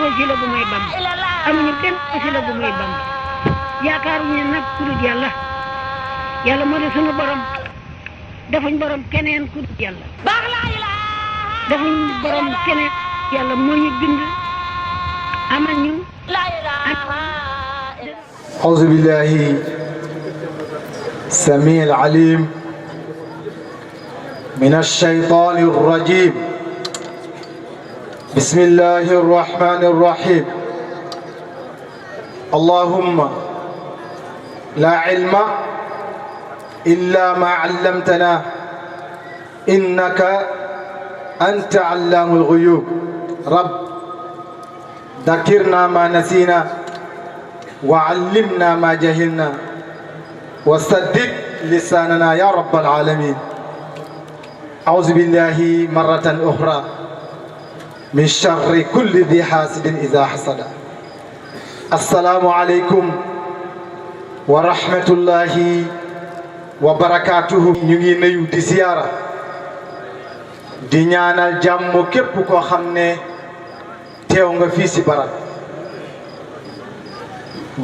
wasila bu may Bamba amuñu benn wasila bu may Bamba yaakaaruñu nag ku dul yàlla yàlla moo di sunu borom defuñ borom keneen ku dul yàlla defuñ borom keneen yàlla moo ñu bind amal ñu أعوذ بالله السميع العليم من الشيطان الرجيم بسم الله الرحمن الرحيم اللهم لا علم إلا ما علمتنا إنك أنت علام الغيوب رب ذكرنا ما نسينا وعلمنا ما جهلنا وسدد لساننا يا رب العالمين أعوذ بالله مرة أخرى من شر كل ذي حاسد إذا حسد السلام عليكم ورحمة الله وبركاته نيغي نيو دي زيارة دي ñaanal jàmm képp koo xam ne teew nga fii si barab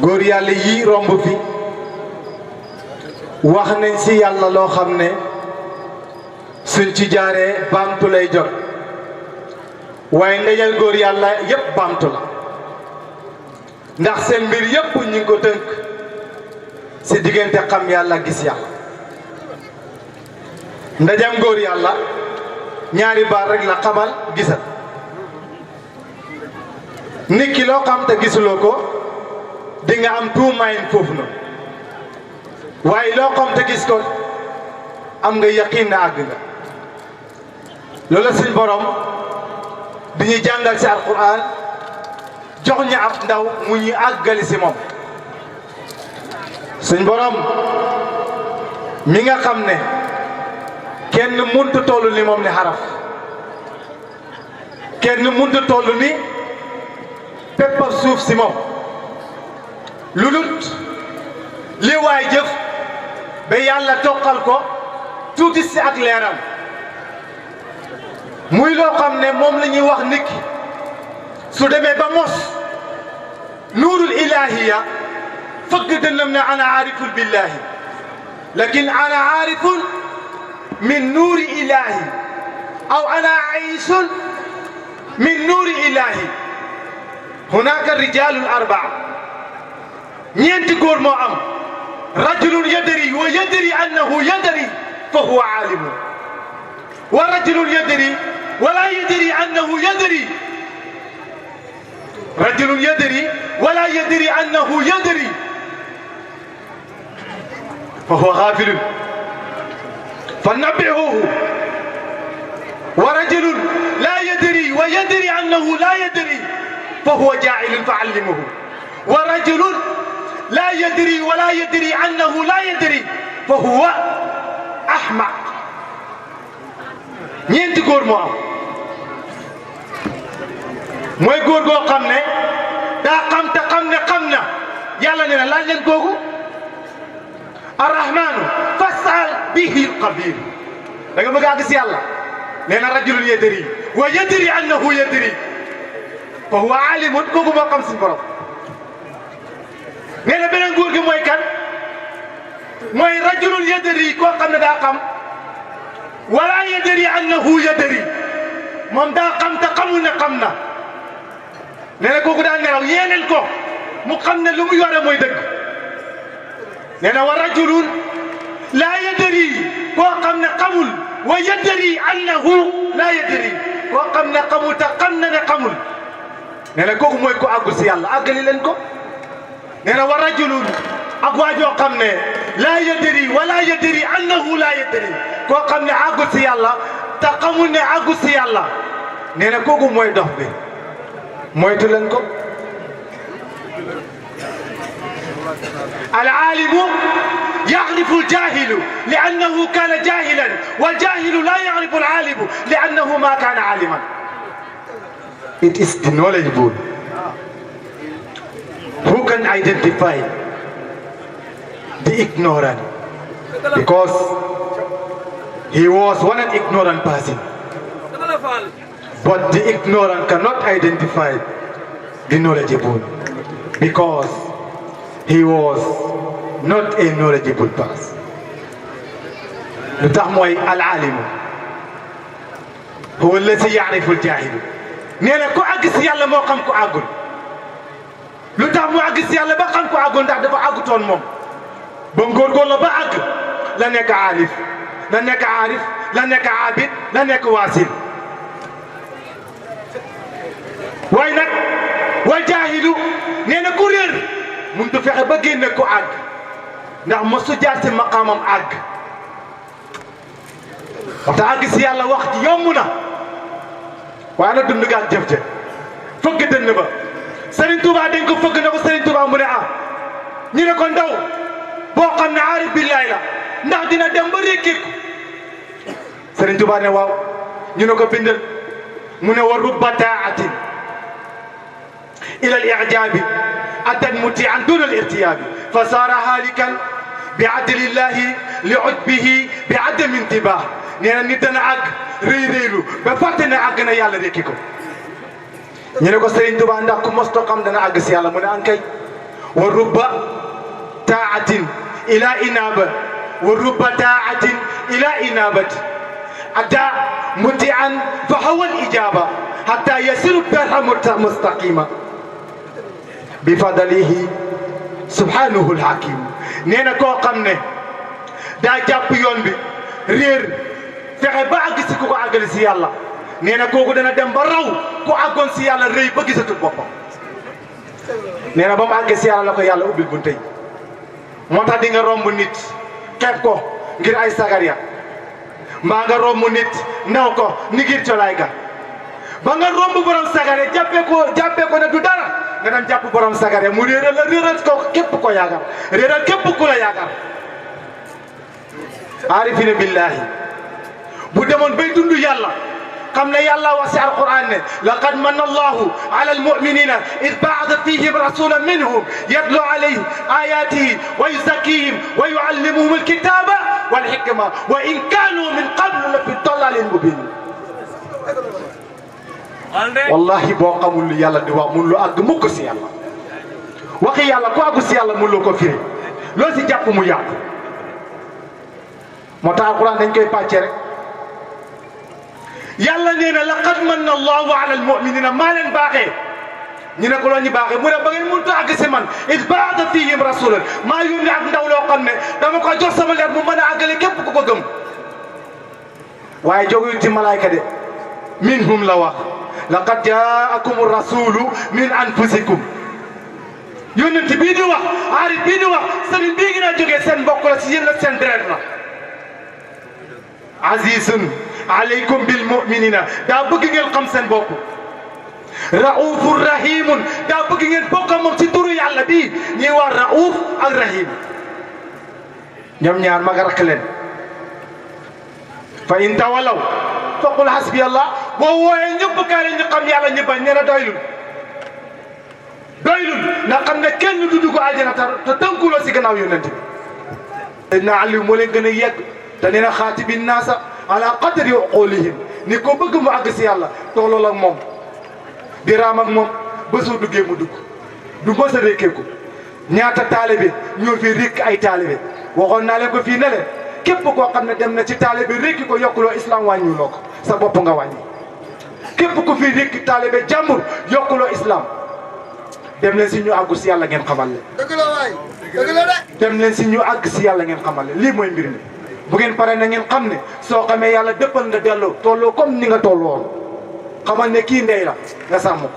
góor yàlla yi romb fi wax nañ si yàlla loo xam ne suñ ci jaaree baamtu lay jot waaye ndeyal góor yàlla yépp baamtu la ndax seen mbir yépp ñu ngi ko tënk si diggante xam yàlla gis yàlla ndajam góor yàlla ñaari baat rek la xamal gisal nit ki loo xam te gisuloo ko di nga am tuumayin foofu noonu waaye loo xam te gis ko am nga yaqiin na àgg nga loolu suñ borom di ñu jàngal si alquran jox ñu ab ndaw mu ñuy àggali si moom suñ borom mi nga xam ne kenn mënut toll ni moom ni xaraf kenn mënut toll ni pepp suuf si moom lu lut li waay jëf ba yàlla toqal ko tuuti si ak leeram muy loo xam ne moom la ñuy wax nit ki su demee ba mos nuurul ilahiya fëgg dënnam ne ana aarifun billahi lakin ana aarifun min nuuri ilahi aw ana aisun min nuuri ilahi hunaka rijalul arbaa ñeenti góor moo am rajulun yadri wa yadri annahu yadri fa huwa aalimun wa rajulun yadri wala yadri annahu yadri rajulun yadri wala yadri annahu yadri fa huwa gaafilun فنبهوه ورجل لا يدري ويدري أنه لا يدري فهو جاهل فعلمه ورجل لا يدري ولا يدري أنه لا يدري فهو أحمق ñeenti góor moo am mooy góor goo xam ne daa xam te xam ne xam na yàlla ne na laaj leen googu arrahmanu fasal bihi alqabir da nga bëgg a àgg si yàlla nee na rajulun yadri wa yadri annahu yadri fa huwa alimun kooku moo xam suñu borom nee na beneen góor gi mooy kan mooy rajulun yadri koo xam ne daa xam wala yadri annahu yadri moom daa xam te xamul ne xam na nee na kooku daa nelaw yéeneen ko mu xam ne lu mu yore mooy dëgg nee na wa rajulun laa yadri koo xam ne xamul wa yadri annahu laa yadri koo xam ne xamul te xam na ne xamul nee na kooku mooy ko àggu si yàlla àggali leen ko nee na wa rajulun ak waajoo xam ne laa yadri wala yadri annahu laa yadri koo xam ne àggu si yàlla te xamul ne àggu si yàlla nee na kooku mooy dox bi moytu leen ko العالم يعرف الجاهل لأنه كان جاهلا والجاهل لا يعرف العالم لأنه ما كان عالما. It is the knowledgeable who can identify the ignorant because he was one an ignorant person but the ignorant cannot identify the knowledgeable, because he was not a knowledgeable person. lu tax mooy al-aalimu huwa allazi yaarifu al-jaahilu. nee na ku àgg si yàlla moo xam ko àggul. lu tax mu àgg si yàlla ba xam ko àggul ndax dafa àggutoon moom. ba mu góorgóorlu ba àgg la nekk aalif la nekk aarif la nekk aabid la nekk waasil. waaye nag wal jaahilu nee na ku réer mënut a fexe ba génne ko àgg ndax mosu jaar si maqaamam àgg. waxta àgg si yàlla wax ji yomb na waaye nag dund gaal jëf jëf fëgg dënn ba Serigne Touba dañ ko fëgg na ko Serigne Touba mu ne ah ñu ne ko ndaw boo xam ne aarif billaay la ndax dina dem ba rékkeeku Serigne Touba ne waaw ñu ne ko bindal mu ne wa rubba taatin ila al-i'jaabi atat muti'an duna al-irtiyaabi fa saara haalikan bi adlillahi li ujbihi bi adami intibah. nee na nit dana àgg rëy rëylu ba fàtte ne àgg na yàlla rekki ko. ñu ne ko Serigne Touba ndax ku mos xam dana àgg si yàlla mu ne ankay wa rubba taatin ila inaba wa rubba taatin ila inabati ata muti'an fa hawa al-ijaba hatta yasiru darha mustaqima bi fadlihi subhanahu al-hakim. nee na koo xam ne daa jàpp yoon bi réer fexe ba àgg si ku ko àggali si yàlla nee na kooku dana dem ba raw ku àggoon si yàlla rëy ba gisatul boppam. nee na ba mu àggee si yàlla la ko yàlla ubbil bunte yi. moo tax di nga romb nit xeeb ko ngir ay sagar ya mbaa nga romb nit naw ko ni ngir colaay ga ba nga romb borom sagar ya jàppee ko ne du dara nga dem jàpp borom sagar ya mu réeral la réeral ko képp ko yaakaar réeral képp ku la yaakaar. aarifina billahi bu demoon bay dund yàlla xam ne yàlla wax si alquran ne laqad manna allahu ala almuminina id baasa fihim rasulan minhum yatlu alayhim ayatihi wa yuzakkihim wa yuallimuhum alkitaba walhikma wa in kanu min qablu la fi dalalin mubin. wallahi boo xamul lu yàlla di wax mun lu àgg mukk si yàlla waxi yàlla ku àggu si yàlla mun loo ko firi loo si jàpp mu yàqu. moo tax alquran dañ koy pàcce rek yàlla nee na laqad manna allahu ala almuminina maa leen baaxee ñu ne ko loo ñu baaxee mu ne ba ngeen mënut a àgg si man id baasa fihim rasulan maa yónni ak ndaw loo xam ne dama ko jox sama leer mu mën a àggale képp ku ko gëm. waaye jógul ci malaayka de minhum la wax laqad jaakum rasulu min anfusikum. yónnent bii di wax aarif bii di wax sëriñ bii gi naa jógee seen mbokk la si yéen la seen deret la. azizun alaykum bil muminina daa bëgg ngeen xam seen bopp. raufur rahimun daa bëgg ngeen bokk moom ci turu yàlla bii ñuy wax rauf ak rahim. ñoom ñaar ma nga rakk leen. fa in tawalaw faqul hasbi allah boo wooyee ñëpp kaay ñu xam yàlla ñu bañ nee na doylul na xam ne kenn du dugg aljana te tënkuloo si gannaaw yonent bi. Seydina Ali moo leen gën a yegg te nee na xaatibi naasa ala qadri uqulihim ni ko bëgg mu àgg si yàlla tolloo ak moom di raam ak moom ba soo duggee mu dugg du mës a rékkeeku. ñaata taalibe ñoo fi rékk ay taalibe waxoon naa leen ko fii ne leen képp koo xam ne dem na ci taalibe rékki ko yokkuloo islam wàññiwuloo ko sa bopp nga wàññi. képp ku fi rékki taalibe jàmbur yokkuloo islam dem leen si ñu àggu si yàlla ngeen xamal leen. dëgg la waay dëgg la de. dem leen si ñu àgg si yàlla ngeen xamal leen lii mooy mbir mi. bu ngeen paree na ngeen xam ne soo xamee yàlla dëppal nga delloo tolloo comme ni nga tolloon xamal ne kii ndey la nga sàmm ko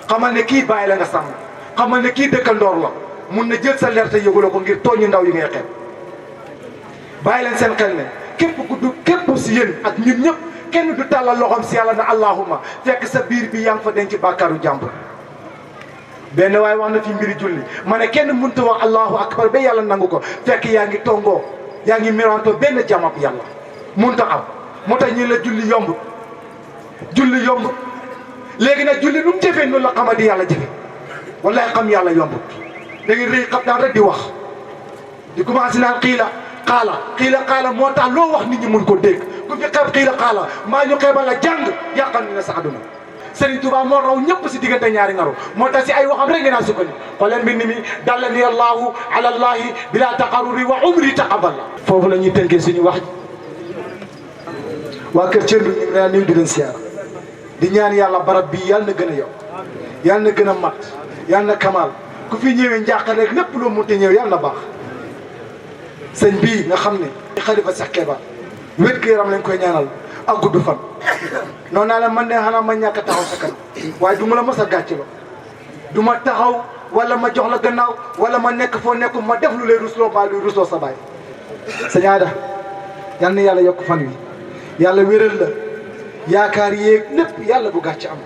xamal ne kii bàyyi la nga sàmm xamal ne kii dëkkandoor la mun na jël sa leer te yëguloo ko ngir tooñu ndaw yi ngay xel. bàyyi leen seen xel ne képp si yéen ak ñun ñëpp kenn du tàllal loxoom si yàlla na allahumma fekk sa biir bi yaa ngi fa denc bàkkaaru jàmbur. benn waaye wax na fi mbiri julli ma ne kenn mënut a wax allahu akbar ba yàlla nangu ko fekk yaa ngi tongoo yaa ngi mirantoo benn jamab yàlla mënut a am. moo tax ñu la julli yomb léegi nag julli nu mu jëfee noonu la xamadi yàlla jëfe wallahi xam yàlla yomb da ngeen rëy xam daan rek di wax di commencé naan xiila xaala moo tax loo wax nit ñi mun ko dégg ku fi xeeb xiila xaala maa ñu xeebal la jàng yàqal ni na sa aduna Serigne Touba moo raw ñëpp si diggante ñaari ngaru moo tax si ay waxam rek ngeen a sukkandiku xooleen mbind mi dallani allahu ala allahi bila taqarruri wa umri taqabala foofu la ñuy tënkee suñu wax ji waa kër Thierno ñu ngi leen nuyu di leen siyaar di ñaan yàlla barab bii yàlla na gën a yokk yàlla na gën a mat yàlla na kamal ku fi ñëwee njàqare rek lépp loo mënte ñëw yàlla na baax sëñ bii nga xam ne xalifa Cheikh Keba wét gu yaram lañ koy ñaanal ak gudd fan noonu naa la man de xanaa ma ñàkk a taxaw sa kanam waaye du ma la mos a gàcce la du ma taxaw wala ma jox la gannaaw wala ma nekk foo nekku ma def lu lay rusloo ba luy rusloo sa baay sëñ Aada yal na yàlla yokk fan wi yàlla wéral la yaakaar yéeg lépp yàlla bu gàcce am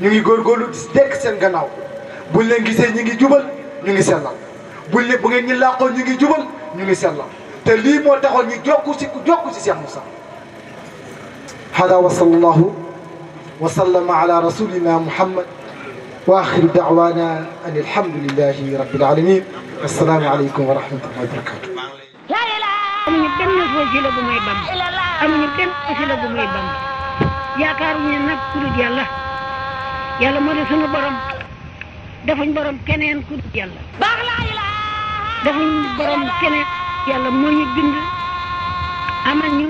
ñu ngi góorgóorlu di dekk seen gannaaw buñ leen gisee ñu ngi jubal ñu ngi sellal buñ leen bu ngeen ñi làqoo ñu ngi jubal ñu ngi sellal te lii moo taxoon ñu jokku si Cheikh Moussa hada wa sallallahu wa sallama ala rasulina muhammad wa axiru da'wana an alhamdulillahi rabbil alamin assalaamu aleykum wa rahmatullahi wa barakatuh amuñu benn wasila bu may bam amuñu benn wasila bu may bam yaakaaruñu nag ku dul yàlla yàlla moo di sunu borom defuñ borom keneen ku dul yàlla defuñ borom keneen yàlla moo ñu bind amal ñu